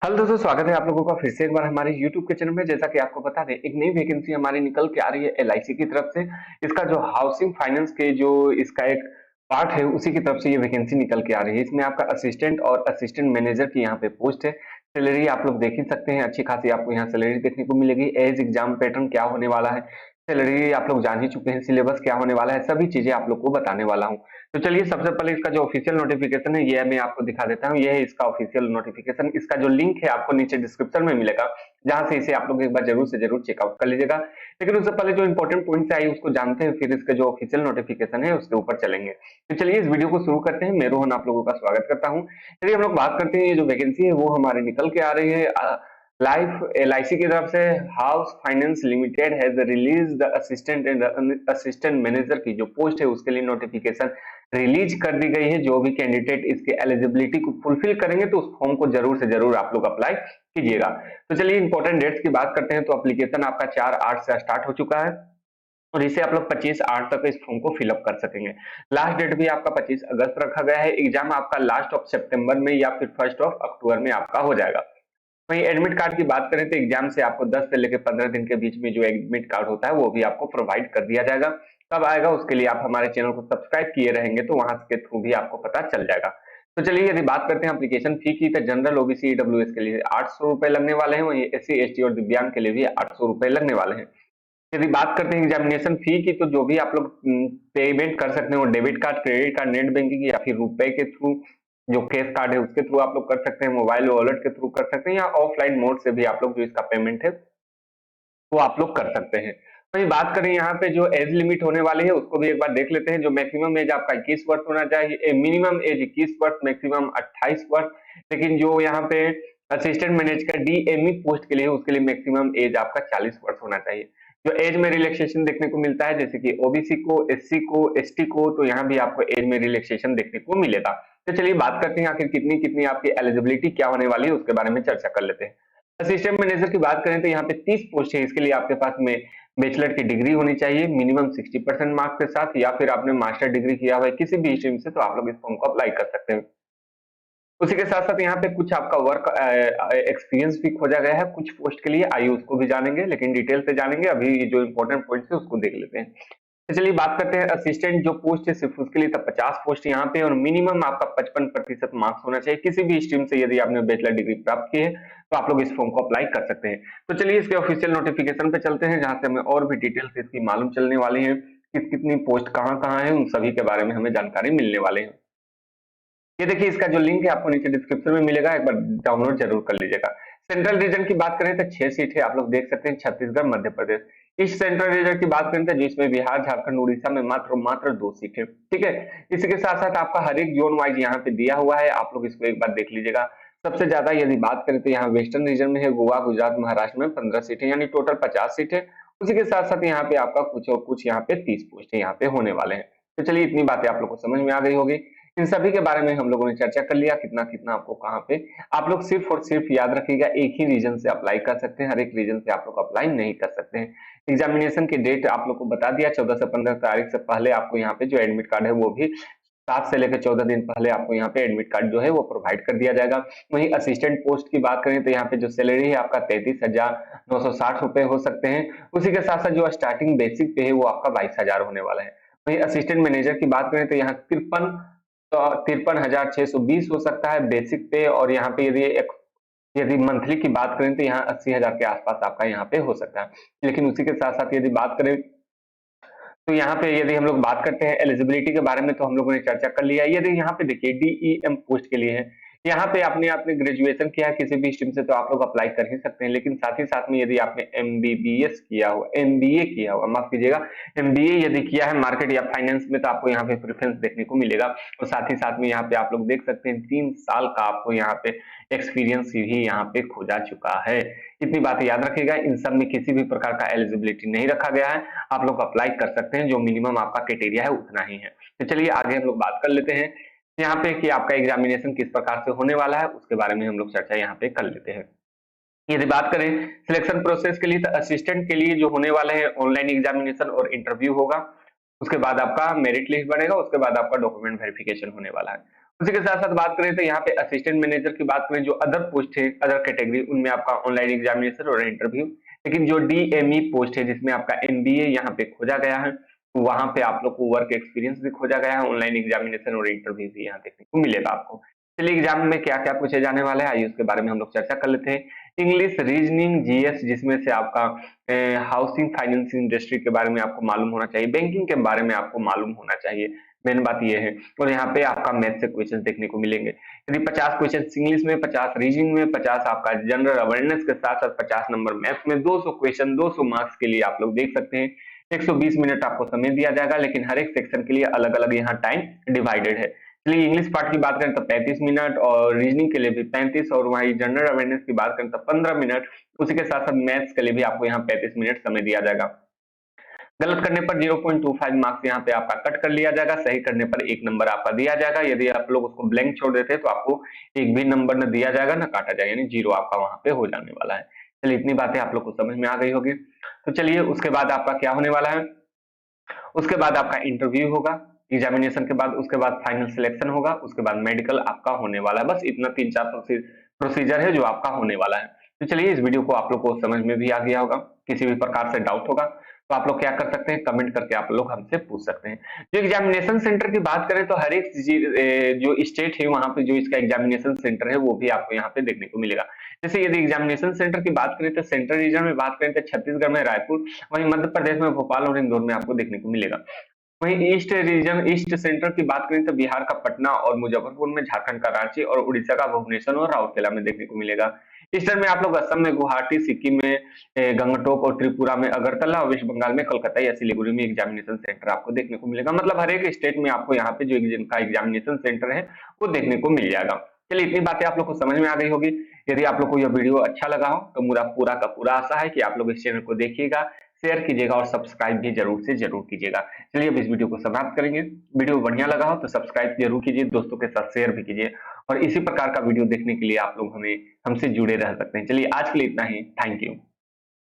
Hello दोस्तों, स्वागत है आप लोगों का फिर से एक बार हमारे YouTube के चैनल में। जैसा कि आपको बता दें, एक नई वैकेंसी हमारी निकल के आ रही है एलआईसी की तरफ से। इसका जो हाउसिंग फाइनेंस के जो इसका एक पार्ट है, उसी की तरफ से ये वैकेंसी निकल के आ रही है। इसमें आपका असिस्टेंट और असिस्टेंट मैनेजर की यहाँ पे पोस्ट है। सैलरी आप लोग देख ही सकते हैं, अच्छी खासी आपको यहाँ सैलरी देखने को मिलेगी। एज एग्जाम पैटर्न क्या होने वाला है, सैलरी आप लोग जान ही चुके हैं, सिलेबस क्या होने वाला है, सभी चीजें आप लोग को बताने वाला हूँ। तो चलिए, सबसे पहले इसका जो ऑफिशियल नोटिफिकेशन है ये मैं आपको दिखा देता हूँ। ये है इसका ऑफिशियल नोटिफिकेशन। इसका जो लिंक है आपको नीचे डिस्क्रिप्शन में मिलेगा, जहां से इसे आप लोग एक बार जरूर से जरूर चेकआउट कर लीजिएगा। लेकिन उससे पहले जो इंपॉर्टेंट पॉइंट्स आई उसको जानते हैं, फिर इसका जो ऑफिशियल नोटिफिकेशन है उसके ऊपर चलेंगे। तो चलिए इस वीडियो को शुरू करते हैं। मैं रोहन आप लोगों का स्वागत करता हूँ। चलिए हम लोग बात करते हैं। ये जो वैकेंसी है वो हमारी निकल के आ रही है लाइफ एलआईसी की तरफ से। House finance limited has release the assistant and assistant manager की जो पोस्ट है उसके लिए नोटिफिकेशन रिलीज कर दी गई है। जो भी कैंडिडेट इसके एलिजिबिलिटी को फुलफिल करेंगे तो उस फॉर्म को जरूर से जरूर आप लोग अप्लाई कीजिएगा। तो चलिए इंपॉर्टेंट डेट्स की बात करते हैं। तो एप्लीकेशन आपका 4/8 से स्टार्ट हो चुका है और इसे आप लोग 25/8 तक इस फॉर्म को फिलअप कर सकेंगे। लास्ट डेट भी आपका 25 अगस्त रखा गया है। एग्जाम आपका लास्ट ऑफ सितंबर में या फिर फर्स्ट ऑफ अक्टूबर में आपका हो जाएगा। वहीं एडमिट कार्ड की बात करें तो एग्जाम से आपको 10 से लेकर 15 दिन के बीच में जो एडमिट कार्ड होता है वो भी आपको प्रोवाइड कर दिया जाएगा। कब आएगा उसके लिए आप हमारे चैनल को सब्सक्राइब किए रहेंगे तो वहां के थ्रू भी आपको पता चल जाएगा। तो चलिए यदि बात करते हैं एप्लीकेशन फी की, तो जनरल ओबीसी ईडब्ल्यूएस के लिए 800 रुपए लगने वाले हैं। वहीं एससी एसटी और दिव्यांग के लिए भी 800 रुपए लगने वाले हैं। यदि बात करते हैं एग्जामिनेशन फी की, तो जो भी आप लोग पेमेंट कर सकते हैं वो debit card, credit card, net banking या फिर रुपए के थ्रू, जो कैश कार्ड है उसके थ्रू आप लोग कर सकते हैं, मोबाइल वॉलेट के थ्रू कर सकते हैं, या ऑफलाइन मोड से भी आप लोग जो इसका पेमेंट है वो आप लोग कर सकते हैं। वही बात करें यहाँ पे जो एज लिमिट होने वाली है उसको भी एक बार देख लेते हैं। जो मैक्सिमम एज आपका 21 वर्ष होना चाहिए, मिनिमम एज 21 वर्ष, मैक्सिमम 28 वर्ष। लेकिन जो यहाँ पे असिस्टेंट मैनेजर का डीएमई पोस्ट के लिए उसके लिए मैक्सिमम एज आपका 40 वर्ष होना चाहिए। जो एज में रिलैक्सेशन देखने को मिलता है, जैसे कि ओबीसी को, एससी को, एसटी को, तो यहाँ भी आपको एज में रिलैक्सेशन देखने को मिलेगा। तो चलिए बात करते हैं आखिर कितनी कितनी आपकी एलिजिबिलिटी क्या होने वाली है, उसके बारे में चर्चा कर लेते हैं। असिस्टेंट मैनेजर की बात करें तो यहाँ पे 30 पोस्ट है। इसके लिए आपके पास में बैचलर की डिग्री होनी चाहिए मिनिमम 60% मार्क्स के साथ, या फिर आपने मास्टर डिग्री किया हुआ है किसी भी स्ट्रीम से तो आप लोग इस फॉर्म को अप्लाई कर सकते हैं। उसी के साथ साथ यहाँ पे कुछ आपका वर्क एक्सपीरियंस भी खोजा गया है कुछ पोस्ट के लिए। आइए उसको भी जानेंगे, लेकिन डिटेल से जानेंगे। अभी जो इंपॉर्टेंट पॉइंट्स है उसको देख लेते हैं। तो चलिए बात करते हैं असिस्टेंट जो पोस्ट है, सिर्फ उसके लिए तो 50 पोस्ट यहाँ पे, और मिनिमम आपका 55% मार्क्स होना चाहिए किसी भी स्ट्रीम से। यदि आपने बैचलर डिग्री प्राप्त की है तो आप लोग इस फॉर्म को अप्लाई कर सकते हैं। तो चलिए इसके ऑफिशियल नोटिफिकेशन पे चलते हैं, जहां से हमें और भी डिटेल्स इसकी मालूम चलने वाली है। कितनी पोस्ट कहाँ कहाँ है, उन सभी के बारे में हमें जानकारी मिलने वाले हैं। ये देखिए इसका जो लिंक है आपको नीचे डिस्क्रिप्शन में मिलेगा, एक बार डाउनलोड जरूर कर लीजिएगा। सेंट्रल रीजन की बात करें तो 6 सीट है, आप लोग देख सकते हैं, Chhattisgarh, Madhya Pradesh. East central region की बात करें तो जिसमें बिहार, झारखंड, उड़ीसा में मात्र मात्र 2 सीट है। ठीक है, इसी के साथ साथ आपका हर एक जोन वाइज यहाँ पे दिया हुआ है, आप लोग इसको एक बार देख लीजिएगा। सबसे ज्यादा यदि बात करें तो यहाँ वेस्टर्न रीजन में है, गोवा, गुजरात, महाराष्ट्र में 15 सीट है, यानी टोटल 50 सीट है। उसी के साथ साथ यहाँ पे आपका कुछ और कुछ यहाँ पे 30 पोस्ट है यहाँ पे होने वाले हैं। तो चलिए इतनी बातें आप लोग को समझ में आ गई होगी। इन सभी के बारे में हम लोगों ने चर्चा कर लिया, कितना कितना आपको कहाँ पे। आप लोग सिर्फ और सिर्फ याद रखिएगा, एक ही रीजन से अप्लाई कर सकते हैं, हर एक रीजन से आप लोग अप्लाई नहीं कर सकते हैं। एग्जामिनेशन की डेट आप लोग को बता दिया, 14 से 15 तारीख से पहले आपको यहाँ पे जो एडमिट कार्ड है वो भी 7 से लेकर 14 दिन पहले आपको यहाँ पे एडमिट कार्ड जो है वो प्रोवाइड कर दिया जाएगा। वहीं असिस्टेंट पोस्ट की बात करें तो यहाँ पे जो सैलरी है आपका 33,960 रुपए हो सकते हैं। उसी के साथ साथ जो स्टार्टिंग बेसिक पे है वो आपका 22,000 होने वाला है। वहीं असिस्टेंट मैनेजर की बात करें तो यहाँ 53,620 हो सकता है बेसिक पे, और यहाँ पे यदि मंथली की बात करें तो यहाँ 80,000 के आसपास आपका यहाँ पे हो सकता है। लेकिन उसी के साथ साथ यदि बात करें तो यहाँ पे यदि हम लोग बात करते हैं एलिजिबिलिटी के बारे में, तो हम लोगों ने चर्चा कर लिया है। यदि यहाँ पे देखिए डीईएम पोस्ट के लिए है, यहाँ पे आपने ग्रेजुएशन किया है किसी भी स्ट्रीम से तो आप लोग अप्लाई कर ही सकते हैं। लेकिन साथ ही साथ में यदि आपने एमबीबीएस किया हुआ, एमबीए किया हुआ, माफ कीजिएगा, एमबीए यदि किया है मार्केट या फाइनेंस में, तो आपको यहाँ पे प्रेफरेंस देखने को मिलेगा। और साथ ही साथ में यहाँ पे आप लोग देख सकते हैं 3 साल का आपको यहाँ पे एक्सपीरियंस भी यहाँ पे खोजा चुका है। इतनी बात याद रखिएगा, इन सब में किसी भी प्रकार का एलिजिबिलिटी नहीं रखा गया है, आप लोग अप्लाई कर सकते हैं, जो मिनिमम आपका क्राइटेरिया है उतना ही है। तो चलिए आगे हम लोग बात कर लेते हैं यहाँ पे कि आपका एग्जामिनेशन किस प्रकार से होने वाला है, उसके बारे में हम लोग चर्चा यहाँ पे कर लेते हैं। यदि बात करें सिलेक्शन प्रोसेस के लिए, तो असिस्टेंट के लिए जो होने वाले हैं ऑनलाइन एग्जामिनेशन और इंटरव्यू होगा। उसके बाद आपका मेरिट लिस्ट बनेगा, उसके बाद आपका डॉक्यूमेंट वेरिफिकेशन होने वाला है। उसी के साथ साथ बात करें तो यहाँ पे असिस्टेंट मैनेजर की बात करें, जो अदर पोस्ट है, अदर कैटेगरी, उनमें आपका ऑनलाइन एग्जामिनेशन और इंटरव्यू। लेकिन जो डीएमई पोस्ट है जिसमें आपका एमबीए यहाँ पे खोजा गया है, वहां पे आप लोग को वर्क एक्सपीरियंस भी खोजा गया है, ऑनलाइन एग्जामिनेशन और इंटरव्यू भी यहाँ देखने को मिलेगा आपको। चलिए एग्जाम में क्या क्या पूछे जाने वाला है, आइए उसके बारे में हम लोग चर्चा कर लेते हैं। इंग्लिश, रीजनिंग, जीएस, जिसमें से आपका हाउसिंग फाइनेंस इंडस्ट्री के बारे में आपको मालूम होना चाहिए, बैंकिंग के बारे में आपको मालूम होना चाहिए, मेन बात ये है। और यहाँ पे आपका मैथ से क्वेश्चन देखने को मिलेंगे। यदि 50 क्वेश्चन इंग्लिश में, 50 रीजनिंग में, 50 आपका जनरल अवेयरनेस के साथ साथ 50 नंबर मैथ्स में, 200 क्वेश्चन 200 मार्क्स के लिए आप लोग देख सकते हैं। 120 मिनट आपको समय दिया जाएगा, लेकिन हर एक सेक्शन के लिए अलग अलग यहाँ टाइम डिवाइडेड है। चलिए इंग्लिश पार्ट की बात करें तो 35 मिनट, और रीजनिंग के लिए भी 35, और वही जनरल अवेयरनेस की बात करें तो 15 मिनट। उसी के साथ साथ मैथ्स के लिए भी आपको यहाँ 35 मिनट समय दिया जाएगा। गलत करने पर 0.25 मार्क्स यहाँ पे आपका कट कर लिया जाएगा, सही करने पर 1 नंबर आपका दिया जाएगा। यदि आप लोग उसको ब्लैंक छोड़ देते हैं तो आपको एक भी नंबर न दिया जाएगा न काटा जाएगा, यानी 0 आपका वहां पे हो जाने वाला है। चलिए इतनी बातें आप लोग को समझ में आ गई होगी। तो चलिए उसके बाद आपका क्या होने वाला है, उसके बाद आपका इंटरव्यू होगा एग्जामिनेशन के बाद, उसके बाद फाइनल सिलेक्शन होगा, उसके बाद मेडिकल आपका होने वाला है। बस इतना 3-4 प्रोसीजर है जो आपका होने वाला है। तो चलिए इस वीडियो को आप लोग को समझ में भी आ गया होगा। किसी भी प्रकार से डाउट होगा तो आप लोग क्या कर सकते हैं, कमेंट करके आप लोग हमसे पूछ सकते हैं। जो एग्जामिनेशन सेंटर की बात करें तो हर एक जो स्टेट है वहां पे जो इसका एग्जामिनेशन सेंटर है वो भी आपको यहाँ पे देखने को मिलेगा। जैसे यदि एग्जामिनेशन सेंटर की बात करें तो सेंट्रल रीजन में बात करें तो छत्तीसगढ़ में रायपुर, वहीं मध्य प्रदेश में भोपाल और इंदौर में आपको देखने को मिलेगा। वहीं ईस्ट रीजन, ईस्ट सेंटर की बात करें तो बिहार का पटना और मुजफ्फरपुर में, झारखंड का रांची और उड़ीसा का भुवनेश्वर और राउरकेला में देखने को मिलेगा। ईस्टर्न में आप लोग असम में गुवाहाटी, सिक्किम में गंगटोक और त्रिपुरा में अगरतला, और वेस्ट बंगाल में कोलकाता या सिलीगुड़ी में एग्जामिनेशन सेंटर आपको देखने को मिलेगा। मतलब हर एक स्टेट में आपको यहाँ पे जो जिनका एग्जामिनेशन सेंटर है वो देखने को मिल जाएगा। चलिए इतनी बातें आप लोग को समझ में आ गई होगी। यदि आप लोग को यह वीडियो अच्छा लगा हो तो मेरा पूरा का पूरा आशा है कि आप लोग इस चैनल को देखिएगा, शेयर कीजिएगा और सब्सक्राइब भी जरूर से जरूर कीजिएगा। चलिए अब इस वीडियो को समाप्त करेंगे। वीडियो बढ़िया लगा हो तो सब्सक्राइब जरूर कीजिए, दोस्तों के साथ शेयर भी कीजिए, और इसी प्रकार का वीडियो देखने के लिए आप लोग हमसे जुड़े रह सकते हैं। चलिए आज के लिए इतना ही, थैंक यू।